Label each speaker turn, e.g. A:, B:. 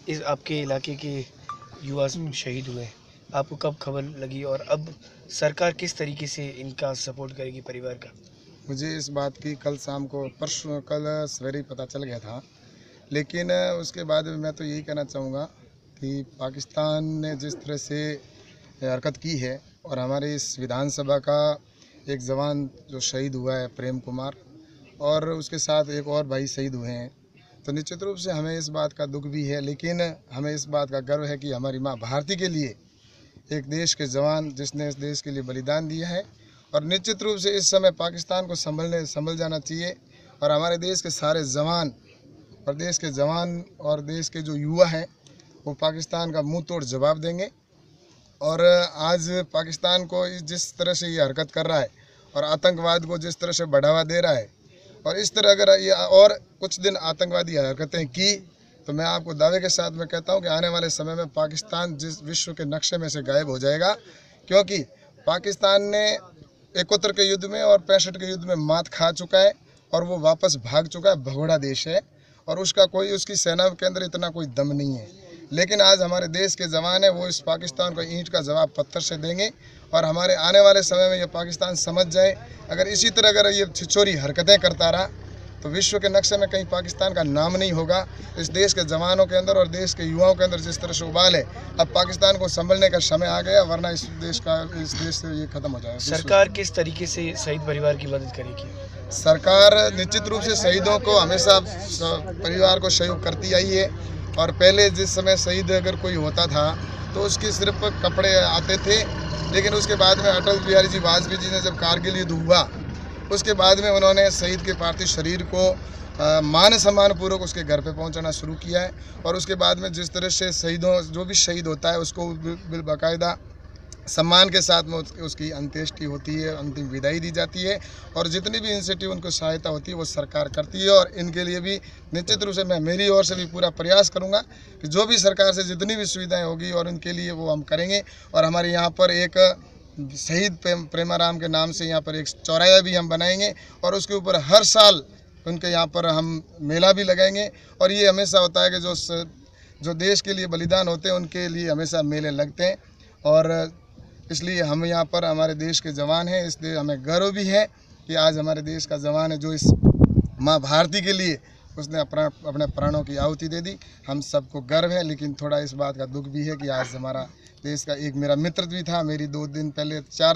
A: इस आपके इलाके के युवा शहीद हुए, आपको कब खबर लगी और अब सरकार किस तरीके से इनका सपोर्ट करेगी परिवार का?
B: मुझे इस बात की कल शाम को कल सवेरे ही पता चल गया था। लेकिन उसके बाद में मैं तो यही कहना चाहूँगा कि पाकिस्तान ने जिस तरह से हरकत की है और हमारे इस विधानसभा का एक जवान जो शहीद हुआ है प्रेम कुमार, और उसके साथ एक और भाई शहीद हुए हैं, तो निश्चित रूप से हमें इस बात का दुख भी है। लेकिन हमें इस बात का गर्व है कि हमारी माँ भारती के लिए एक देश के जवान जिसने इस देश के लिए बलिदान दिया है, और निश्चित रूप से इस समय पाकिस्तान को संभल जाना चाहिए। और हमारे देश के सारे जवान और देश के जवान और देश के जो युवा हैं वो पाकिस्तान का मुंह तोड़ जवाब देंगे। और आज पाकिस्तान को जिस तरह से ये हरकत कर रहा है और आतंकवाद को जिस तरह से बढ़ावा दे रहा है, और इस तरह अगर ये और कुछ दिन आतंकवादी हरकतें की, तो मैं आपको दावे के साथ मैं कहता हूं कि आने वाले समय में पाकिस्तान जिस विश्व के नक्शे में से गायब हो जाएगा। क्योंकि पाकिस्तान ने 71 के युद्ध में और 65 के युद्ध में मात खा चुका है और वो वापस भाग चुका है। भगोड़ा देश है और उसकी सेना के अंदर इतना कोई दम नहीं है। लेकिन आज हमारे देश के जवान है वो इस पाकिस्तान को ईंट का जवाब पत्थर से देंगे। और हमारे आने वाले समय में ये पाकिस्तान समझ जाए, अगर इसी तरह अगर ये छिछोरी हरकतें करता रहा तो विश्व के नक्शे में कहीं पाकिस्तान का नाम नहीं होगा। इस देश के जवानों के अंदर और देश के युवाओं के अंदर जिस तरह से उबाल है, अब पाकिस्तान को संभलने का समय आ गया, वरना इस देश से ये खत्म हो जाएगा।
A: सरकार किस तरीके से शहीद परिवार की मदद करेगी?
B: सरकार निश्चित रूप से शहीदों को हमेशा परिवार को सहयोग करती आई है। और पहले जिस समय शहीद अगर कोई होता था तो उसकी सिर्फ कपड़े आते थे, लेकिन उसके बाद में अटल बिहारी जी वाजपेयी जी ने जब कारगिल युद्ध हुआ उसके बाद में उन्होंने शहीद के पार्थिव शरीर को मान सम्मान पूर्वक उसके घर पे पहुंचाना शुरू किया है। और उसके बाद में जिस तरह से जो भी शहीद होता है उसको बाकायदा सम्मान के साथ में उसकी अंत्येष्टि होती है, अंतिम विदाई दी जाती है। और जितनी भी इनिशिएटिव उनको सहायता होती है वो सरकार करती है। और इनके लिए भी निश्चित रूप से मैं मेरी ओर से भी पूरा प्रयास करूंगा कि जो भी सरकार से जितनी भी सुविधाएं होगी और उनके लिए वो हम करेंगे। और हमारे यहाँ पर एक शहीद प्रेमाराम के नाम से यहाँ पर एक चौराहा भी हम बनाएंगे और उसके ऊपर हर साल उनके यहाँ पर हम मेला भी लगाएंगे। और ये हमेशा होता है कि जो देश के लिए बलिदान होते हैं उनके लिए हमेशा मेले लगते हैं। और इसलिए हम यहाँ पर हमारे देश के जवान हैं, इसलिए हमें गर्व भी है कि आज हमारे देश का जवान है जो इस माँ भारती के लिए उसने अपने प्राणों की आहुति दे दी। हम सबको गर्व है, लेकिन थोड़ा इस बात का दुख भी है कि आज हमारा देश का एक मेरा मित्र भी था, मेरी 2 दिन पहले 4